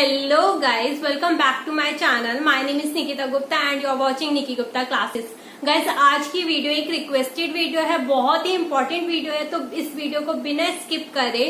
Hello guys, welcome back to my channel. My name is Nikita Gupta and you are watching Nikki Gupta Classes. Guys आज की video एक requested video है, बहुत ही important video है, तो इस video को बिना स्किप करे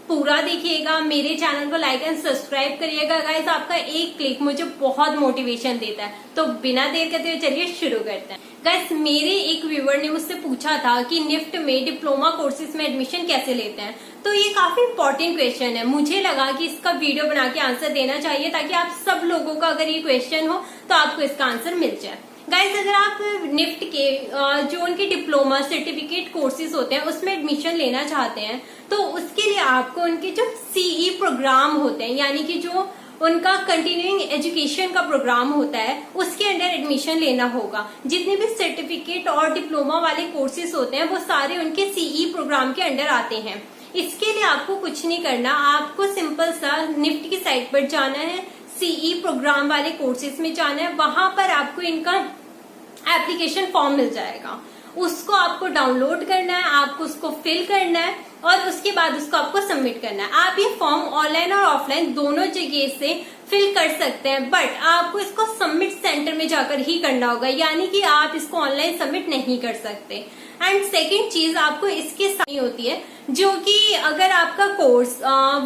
पूरा देखिएगा। मेरे चैनल को लाइक एंड सब्सक्राइब करिएगा। गाइज आपका एक क्लिक मुझे बहुत मोटिवेशन देता है, तो बिना देर करते हुए चलिए शुरू करते हैं। गाइज मेरे एक व्यूअर ने मुझसे पूछा था कि निफ्ट में डिप्लोमा कोर्सेज में एडमिशन कैसे लेते हैं, तो ये काफी इंपॉर्टेंट क्वेश्चन है। मुझे लगा कि इसका वीडियो बना के आंसर देना चाहिए ताकि आप सब लोगों का अगर ये क्वेश्चन हो तो आपको इसका आंसर मिल जाए। गाइज अगर आप निफ्ट के जो उनके डिप्लोमा सर्टिफिकेट कोर्सेज होते हैं उसमें एडमिशन लेना चाहते हैं, तो उसके लिए आपको उनके जो सीई प्रोग्राम होते हैं, यानी कि जो उनका कंटिन्यूइंग एजुकेशन का प्रोग्राम होता है, उसके अंडर एडमिशन लेना होगा। जितने भी सर्टिफिकेट और डिप्लोमा वाले कोर्सेज होते हैं वो सारे उनके सीई प्रोग्राम के अंडर आते हैं। इसके लिए आपको कुछ नहीं करना, आपको सिंपल सा निफ्ट की साइट पर जाना है, सीई प्रोग्राम वाले कोर्सेज में जाना है, वहां पर आपको इनका एप्लीकेशन फॉर्म मिल जाएगा। उसको आपको डाउनलोड करना है, आपको उसको फिल करना है और उसके बाद उसको आपको सबमिट करना है। आप ये फॉर्म ऑनलाइन और ऑफलाइन दोनों जगह से फिल कर सकते हैं, बट आपको इसको सबमिट सेंटर में जाकर ही करना होगा, यानी कि आप इसको ऑनलाइन सबमिट नहीं कर सकते। एंड सेकेंड चीज आपको इसके साथ होती है, जो कि अगर आपका कोर्स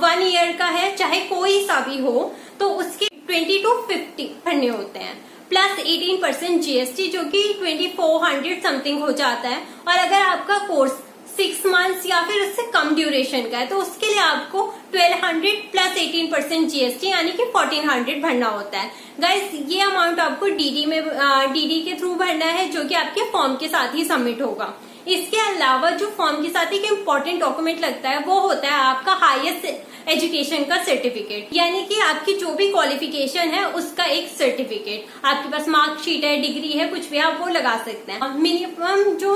1 ईयर का है, चाहे कोई सा भी हो, तो उसके 20 to 50 भरने होते हैं, प्लस 18% जीएसटी, जो कि 2400 समथिंग हो जाता है। और अगर आपका कोर्स 6 मंथ्स या फिर उससे कम ड्यूरेशन का है, तो उसके लिए आपको 1200 प्लस 18% जीएसटी यानी कि 1400 भरना होता है। गाइस ये अमाउंट आपको डीडी के थ्रू भरना है, जो कि आपके फॉर्म के साथ ही सबमिट होगा। इसके अलावा जो फॉर्म के साथ एक इम्पोर्टेंट डॉक्यूमेंट लगता है वो होता है आपका हाईएस्ट एजुकेशन का सर्टिफिकेट, यानी कि आपकी जो भी क्वालिफिकेशन है उसका एक सर्टिफिकेट। आपके पास मार्कशीट है, डिग्री है, कुछ भी आप वो लगा सकते हैं। मिनिमम जो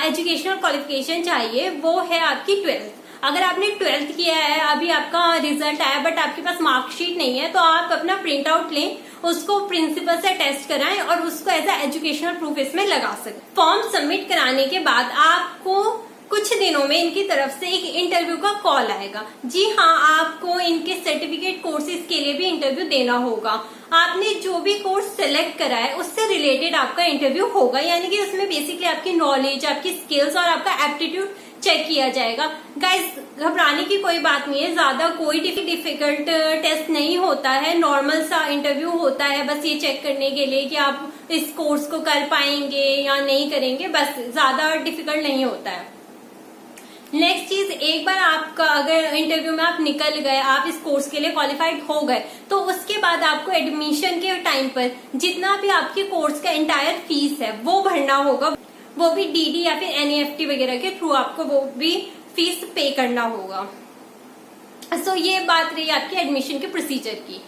एजुकेशनल क्वालिफिकेशन चाहिए वो है आपकी 12th। अगर आपने 12th किया है, अभी आपका रिजल्ट आया बट आपके पास मार्कशीट नहीं है, तो आप अपना प्रिंट आउट लें, उसको प्रिंसिपल से टेस्ट कराएं और उसको एज ए एजुकेशनल प्रूफ इसमें लगा सकते। फॉर्म सबमिट कराने के बाद आपको कुछ दिनों में इनकी तरफ से एक इंटरव्यू का कॉल आएगा। जी हाँ, आपको इनके सर्टिफिकेट कोर्सेज के लिए भी इंटरव्यू देना होगा। आपने जो भी कोर्स सेलेक्ट करा है उससे रिलेटेड आपका इंटरव्यू होगा, यानी कि उसमें बेसिकली आपकी नॉलेज, आपकी स्किल्स और आपका एप्टीट्यूड चेक किया जाएगा। गाइस घबराने की कोई बात नहीं है, ज्यादा कोई डिफिकल्ट टेस्ट नहीं होता है, नॉर्मल सा इंटरव्यू होता है, बस ये चेक करने के लिए कि आप इस कोर्स को कर पाएंगे या नहीं करेंगे, बस ज्यादा डिफिकल्ट नहीं होता है। नेक्स्ट चीज, एक बार आपका अगर इंटरव्यू में आप निकल गए, आप इस कोर्स के लिए क्वालिफाइड हो गए, तो उसके बाद आपको एडमिशन के टाइम पर जितना भी आपके कोर्स का एंटायर फीस है वो भरना होगा, वो भी डीडी या फिर एनईएफटी वगैरह के थ्रू आपको वो भी फीस पे करना होगा। सो ये बात रही आपकी एडमिशन के प्रोसीजर की।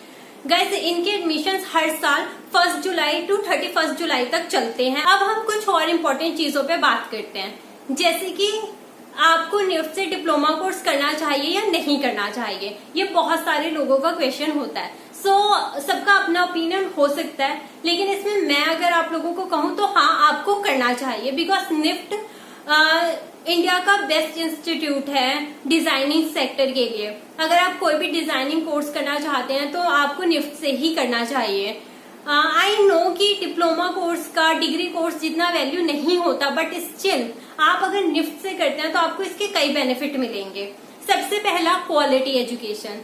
गाइस इनके एडमिशन हर साल 1 जुलाई टू 31 जुलाई तक चलते हैं। अब हम कुछ और इम्पोर्टेंट चीजों पे बात करते हैं, जैसे कि आपको निफ्ट से डिप्लोमा कोर्स करना चाहिए या नहीं करना चाहिए। ये बहुत सारे लोगों का क्वेश्चन होता है। सबका अपना ओपिनियन हो सकता है, लेकिन इसमें मैं अगर आप लोगों को कहूँ तो हाँ, आपको करना चाहिए, बिकॉज निफ्ट इंडिया का बेस्ट इंस्टीट्यूट है डिजाइनिंग सेक्टर के लिए। अगर आप कोई भी डिजाइनिंग कोर्स करना चाहते हैं तो आपको निफ्ट से ही करना चाहिए। आई नो कि डिप्लोमा कोर्स का डिग्री कोर्स जितना वैल्यू नहीं होता, बट स्टिल आप अगर निफ्ट से करते हैं तो आपको इसके कई बेनिफिट मिलेंगे। सबसे पहला, क्वालिटी एजुकेशन।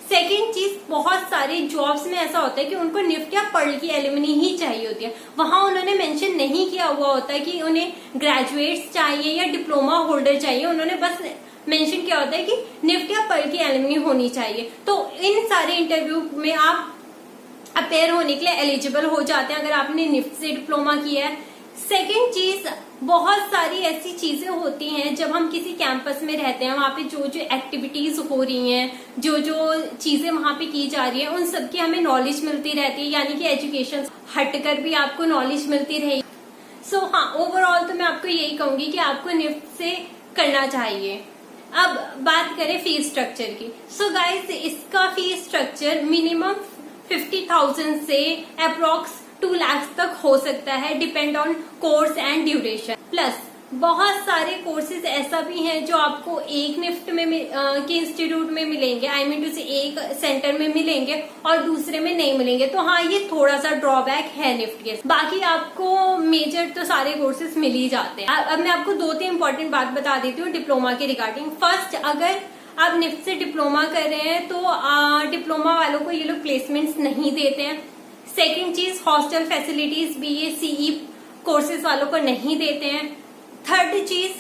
सेकेंड चीज, बहुत सारे जॉब्स में ऐसा होता है कि उनको निफ्ट या पर्ल की एलुमनी ही चाहिए होती है। वहां उन्होंने मेंशन नहीं किया हुआ होता है कि उन्हें ग्रेजुएट्स चाहिए या डिप्लोमा होल्डर चाहिए, उन्होंने बस मेंशन किया होता है कि निफ्ट या पर्ल की एलुमनी होनी चाहिए। तो इन सारे इंटरव्यू में आप अपेयर होने के लिए एलिजिबल हो जाते हैं अगर आपने निफ्ट से डिप्लोमा किया है। सेकेंड चीज, बहुत सारी ऐसी चीजें होती हैं जब हम किसी कैंपस में रहते हैं, वहां पे जो जो एक्टिविटीज हो रही हैं, जो जो चीजें वहां पे की जा रही है, उन सब की हमें नॉलेज मिलती रहती है, यानी कि एजुकेशन हटकर भी आपको नॉलेज मिलती रहेगी। सो हाँ, ओवरऑल तो मैं आपको यही कहूंगी कि आपको निफ्ट से करना चाहिए। अब बात करें फीस स्ट्रक्चर की। सो गाइस इसका फीस स्ट्रक्चर मिनिमम 50,000 से अप्रोक्स 2 लाख तक हो सकता है, depend on course and duration. Plus बहुत सारे कोर्सेज ऐसा भी हैं जो आपको एक निफ्ट में के इंस्टीट्यूट में मिलेंगे, आई मीन टू से एक सेंटर में मिलेंगे और दूसरे में नहीं मिलेंगे। तो हाँ, ये थोड़ा सा ड्रॉबैक है निफ्ट के। बाकी आपको मेजर तो सारे कोर्सेज मिल ही जाते हैं। अब मैं आपको 2-3 इंपॉर्टेंट बात बता देती हूँ डिप्लोमा के रिगार्डिंग। फर्स्ट, अगर आप निफ्ट से डिप्लोमा कर रहे हैं तो डिप्लोमा वालों को ये लोग प्लेसमेंट्स नहीं देते हैं। सेकेंड चीज, hostel facilities BA CE courses वालों को नहीं देते हैं। थर्ड चीज,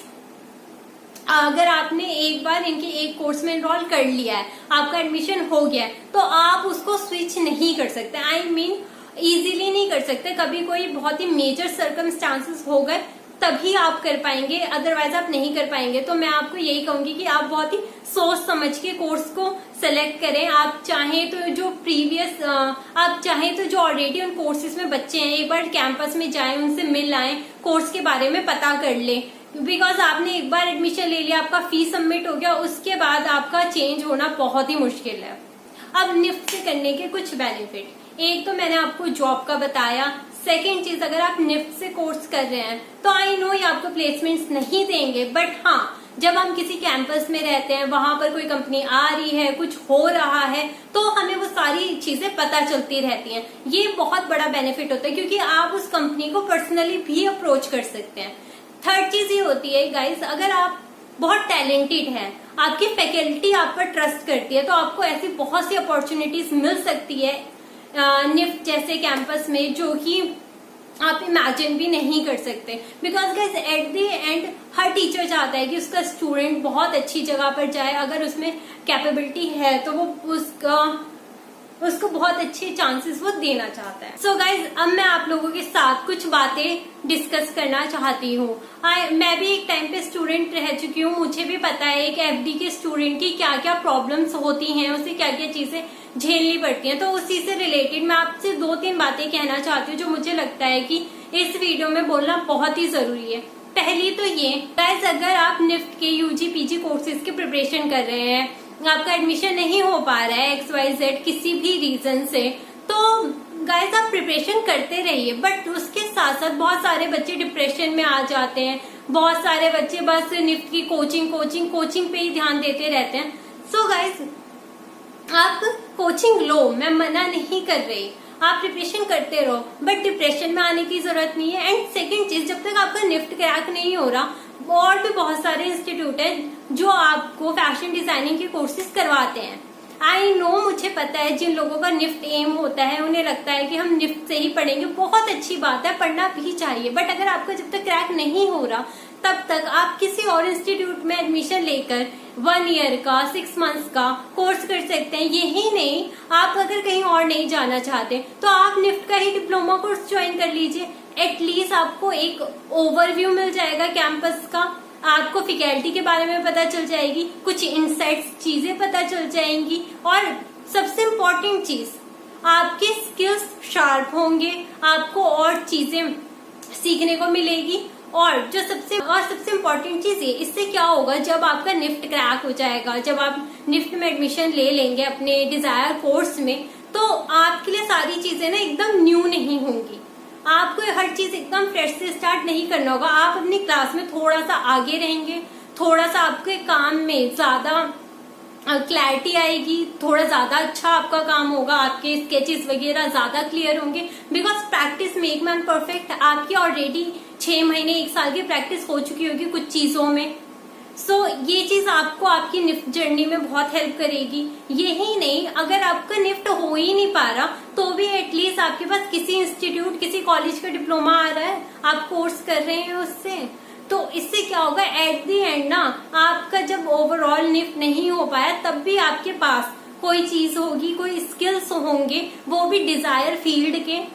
अगर आपने एक बार इनके एक कोर्स में एनरोल कर लिया है, आपका एडमिशन हो गया है, तो आप उसको स्विच नहीं कर सकते। आई मीन इजीली नहीं कर सकते। कभी कोई बहुत ही मेजर सर्कमस्टांसेस हो गए तभी आप कर पाएंगे, अदरवाइज आप नहीं कर पाएंगे। तो मैं आपको यही कहूंगी कि आप बहुत ही सोच समझ के कोर्स को सेलेक्ट करें। आप चाहें तो जो ऑलरेडी उन कोर्सेज में बच्चे हैं, एक बार कैंपस में जाएं, उनसे मिल आए, कोर्स के बारे में पता कर लें। बिकॉज आपने एक बार एडमिशन ले लिया, आपका फीस सबमिट हो गया, उसके बाद आपका चेंज होना बहुत ही मुश्किल है। अब निफ्ट से करने के कुछ बेनिफिट, एक तो मैंने आपको जॉब का बताया। सेकेंड चीज, अगर आप निफ्ट से कोर्स कर रहे हैं तो आई नो ये आपको प्लेसमेंट्स नहीं देंगे, बट हाँ, जब हम किसी कैंपस में रहते हैं, वहां पर कोई कंपनी आ रही है, कुछ हो रहा है, तो हमें वो सारी चीजें पता चलती रहती हैं। ये बहुत बड़ा बेनिफिट होता है क्योंकि आप उस कंपनी को पर्सनली भी अप्रोच कर सकते हैं। थर्ड चीज ये होती है गाइस, अगर आप बहुत टैलेंटेड हैं, आपकी फैकल्टी आप पर ट्रस्ट करती है, तो आपको ऐसी बहुत सी अपॉर्चुनिटीज मिल सकती है निफ्ट जैसे कैंपस में, जो कि आप इमेजिन भी नहीं कर सकते। Because guys at the end her teacher चाहता है कि उसका स्टूडेंट बहुत अच्छी जगह पर जाए। अगर उसमें कैपेबिलिटी है तो वो उसको बहुत अच्छे चांसेस वो देना चाहता है। सो गाइज, अब मैं आप लोगों के साथ कुछ बातें डिस्कस करना चाहती हूँ। मैं भी एक टाइम पे स्टूडेंट रह चुकी हूँ, मुझे भी पता है एक FD के स्टूडेंट की क्या क्या प्रॉब्लम्स होती हैं, उसे क्या क्या चीजें झेलनी पड़ती हैं। तो उसी से रिलेटेड मैं आपसे 2-3 बातें कहना चाहती हूँ जो मुझे लगता है कि इस वीडियो में बोलना बहुत ही जरूरी है। पहली तो ये गाइज, अगर आप निफ्ट के UG PG कोर्सेज की प्रिपरेशन कर रहे हैं, आपका एडमिशन नहीं हो पा रहा है XYZ किसी भी रीजन से, तो गाइस आप प्रिपरेशन करते रहिए। बट उसके साथ साथ बहुत सारे बच्चे डिप्रेशन में आ जाते हैं, बहुत सारे बच्चे बस निफ्ट की कोचिंग पे ही ध्यान देते रहते हैं। सो गाइस, आप कोचिंग लो, मैं मना नहीं कर रही, आप प्रिपरेशन करते रहो, बट डिप्रेशन में आने की जरूरत नहीं है। एंड सेकेंड चीज, जब तक आपका निफ्ट क्रैक नहीं हो रहा, और भी बहुत सारे इंस्टीट्यूट है जो आपको फैशन डिजाइनिंग के कोर्सेज करवाते हैं। आई नो, मुझे पता है जिन लोगों का निफ्ट एम होता है, उन्हें लगता है कि हम निफ्ट से ही पढ़ेंगे, बहुत अच्छी बात है, पढ़ना भी चाहिए। बट अगर आपका जब तक क्रैक नहीं हो रहा, तब तक आप किसी और इंस्टीट्यूट में एडमिशन लेकर 1 ईयर का 6 मंथ्स का कोर्स कर सकते हैं। यही नहीं, आप अगर कहीं और नहीं जाना चाहते तो आप निफ्ट का ही डिप्लोमा कोर्स ज्वाइन कर लीजिए। एटलीस्ट आपको एक ओवरव्यू मिल जाएगा कैंपस का, आपको फैकल्टी के बारे में पता चल जाएगी, कुछ इनसाइट्स चीजें पता चल जाएंगी, और सबसे इम्पोर्टेंट चीज, आपके स्किल्स शार्प होंगे, आपको और चीजें सीखने को मिलेगी। और सबसे इम्पोर्टेंट चीज ये, इससे क्या होगा, जब आपका निफ्ट क्रैक हो जाएगा, जब आप निफ्ट में एडमिशन ले लेंगे अपने डिजायर कोर्स में, तो आपके लिए सारी चीजें ना एकदम न्यू नहीं होंगी। आपको हर चीज एकदम फ्रेश से स्टार्ट नहीं करना होगा। आप अपनी क्लास में थोड़ा सा आगे रहेंगे, थोड़ा सा आपके काम में ज्यादा क्लैरिटी आएगी, थोड़ा ज्यादा अच्छा आपका काम होगा, आपके स्केचेस वगैरह ज्यादा क्लियर होंगे। Because practice make man perfect, आपकी ऑलरेडी 6 महीने 1 साल की प्रैक्टिस हो चुकी होगी कुछ चीजों में। सो ये चीज आपको आपकी निफ्ट जर्नी में बहुत हेल्प करेगी। यही नहीं, अगर आपका निफ्ट हो ही नहीं पा रहा, तो भी एटलीस्ट आपके पास किसी इंस्टीट्यूट, किसी कॉलेज का डिप्लोमा आ रहा है, आप कोर्स कर रहे हैं उससे, तो इससे क्या होगा, एट द एंड ना, आपका जब ओवरऑल निफ्ट नहीं हो पाया, तब भी आपके पास कोई चीज होगी, कोई स्किल्स होंगे, वो भी डिजायर फील्ड के,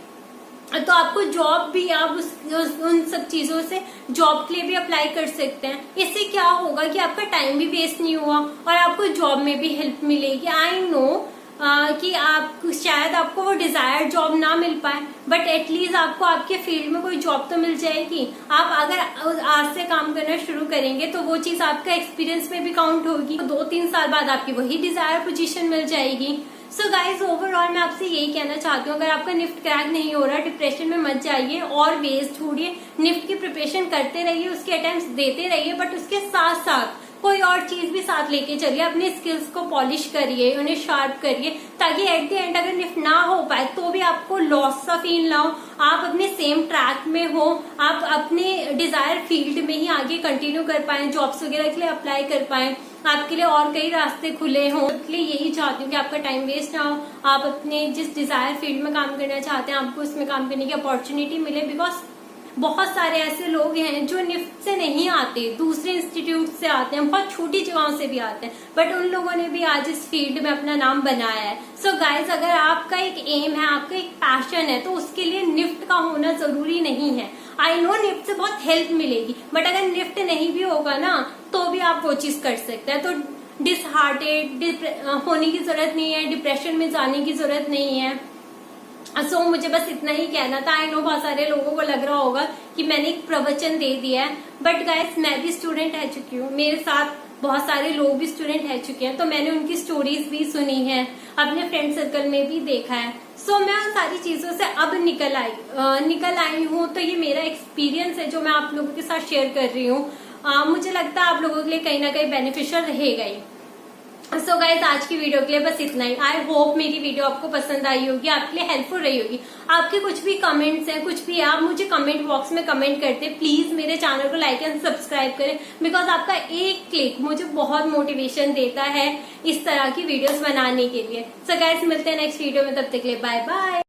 तो आपको जॉब भी, आप उन सब चीजों से जॉब के लिए भी अप्लाई कर सकते हैं। इससे क्या होगा कि आपका टाइम भी वेस्ट नहीं हुआ और आपको जॉब में भी हेल्प मिलेगी। आई नो कि आप शायद आपको वो डिजायर जॉब ना मिल पाए, बट एटलीस्ट आपको आपके फील्ड में कोई जॉब तो मिल जाएगी। आप अगर आज से काम करना शुरू करेंगे तो वो चीज आपका एक्सपीरियंस में भी काउंट होगी, 2-3 साल बाद आपकी वही डिजायर पोजीशन मिल जाएगी। सो गाइज ओवरऑल मैं आपसे यही कहना चाहती हूँ, अगर आपका निफ्ट क्रैक नहीं हो रहा, डिप्रेशन में मत जाइए और वेस्ट छोड़िए, निफ्ट की प्रिपरेशन करते रहिए, उसके अटेम्प्ट्स देते रहिए, बट उसके साथ साथ कोई और चीज भी साथ लेके चलिए, अपने स्किल्स को पॉलिश करिए, उन्हें शार्प करिए, ताकि एट द एंड अगर निफ्ट ना हो पाए तो भी आपको लॉस सा फील ना हो, आप अपने सेम ट्रैक में हो, आप अपने डिजायर फील्ड में ही आगे कंटिन्यू कर पाए, जॉब्स वगैरह के लिए अप्लाई कर पाए, आपके लिए और कई रास्ते खुले हों। इसलिए यही चाहती हूँ कि आपका टाइम वेस्ट ना हो, आप अपने जिस डिजायर फील्ड में काम करना चाहते हैं आपको उसमें काम करने की अपॉर्चुनिटी मिले। बिकॉज बहुत सारे ऐसे लोग हैं जो निफ्ट से नहीं आते, दूसरे इंस्टीट्यूट से आते हैं, बहुत छोटी जगहों से भी आते हैं, बट उन लोगों ने भी आज इस फील्ड में अपना नाम बनाया है। सो गाइज अगर आपका एक एम है, आपका एक पैशन है, तो उसके लिए निफ्ट का होना जरूरी नहीं है। आई नो निफ्ट से बहुत हेल्प मिलेगी, बट अगर निफ्ट नहीं भी होगा ना तो भी आप वो चीज कर सकते हैं। तो डिसहार्टेड होने की जरूरत नहीं है, डिप्रेशन में जाने की जरूरत नहीं है। सो मुझे बस इतना ही कहना था। आई नो बहुत सारे लोगों को लग रहा होगा कि मैंने एक प्रवचन दे दिया है, बट गाइस मैं भी स्टूडेंट रह चुकी हूँ, मेरे साथ बहुत सारे लोग भी स्टूडेंट रह चुके हैं, तो मैंने उनकी स्टोरीज भी सुनी है, अपने फ्रेंड सर्कल में भी देखा है। सो मैं उन सारी चीजों से अब निकल आई हूँ, तो ये मेरा एक्सपीरियंस है जो मैं आप लोगों के साथ शेयर कर रही हूँ। मुझे लगता है आप लोगों के लिए कहीं ना कहीं बेनिफिशियल रहेगा ही। सो गाइज आज की वीडियो के लिए बस इतना ही। आई होप मेरी वीडियो आपको पसंद आई होगी, आपके लिए हेल्पफुल रही होगी। आपके कुछ भी कमेंट्स हैं, कुछ भी आप मुझे कमेंट बॉक्स में कमेंट करते, प्लीज मेरे चैनल को लाइक एंड सब्सक्राइब करें, बिकॉज आपका एक क्लिक मुझे बहुत मोटिवेशन देता है इस तरह की वीडियोस बनाने के लिए। सो गाइज मिलते हैं नेक्स्ट वीडियो में, तब तक के लिए बाय बाय।